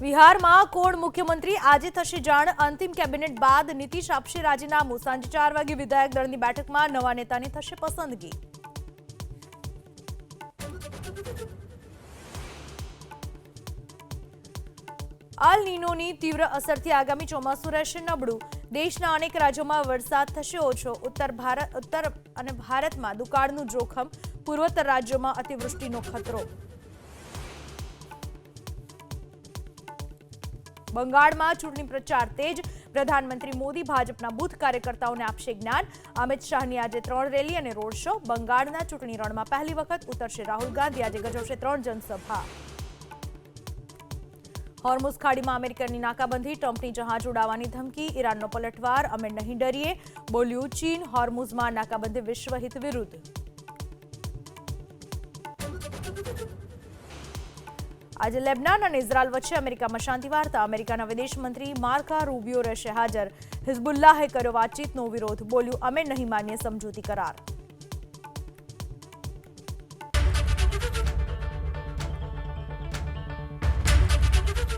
બિહારમાં કોણ મુખ્યમંત્રી આજે થશે જાણ। અંતિમ કેબિનેટ બાદ નીતિશ આપશે રાજીનામું। સાંજે 4 વાગે વિધાયક દળની બેઠકમાં નવા નેતાની થશે પસંદગી। અલ નીનોની તીવ્ર અસરથી આગામી ચોમાસું રહેશે નબળું। દેશના અનેક રાજ્યોમાં વરસાદ થશે ઓછો। ઉત્તર અને ભારતમાં દુકાળનું જોખમ। પૂર્વોત્તર રાજ્યોમાં અતિવૃષ્ટિનો ખતરો। બંગાળમાં ચૂંટણી પ્રચાર તેજ। પ્રધાનમંત્રી મોદી ભાજપના બૂથ કાર્યકર્તાઓને આપશે જ્ઞાન। અમિત શાહની આજે 3 રેલી અને રોડ શો। બંગાળના ચૂંટણી રણમાં પહેલી વખત ઉતરશે રાહુલ ગાંધી। આજે ગજવશે 3 જનસભા। હોર્મુઝ ખાડીમાં અમેરિકાની નાકાબંધી। ટ્રમ્પની જહાજ ઉડાવવાની ધમકી। ઈરાનનો પલટવાર। અમે નહીં ડરીએ બોલ્યું ચીન। હોર્મુઝમાં નાકાબંધી વિશ્વહિત વિરુદ્ધ। આજે લેબનાન અને ઇઝરાયલ વચ્ચે અમેરિકામાં શાંતિ વાર્તા। અમેરિકાના વિદેશ મંત્રી માર્કો રૂબિયો રહેશે હાજર। હિઝબુલ્લાહે કર્યો વાતચીતનો વિરોધ। બોલ્યું અમે નહીં માનીએ સમજૂતી કરાર।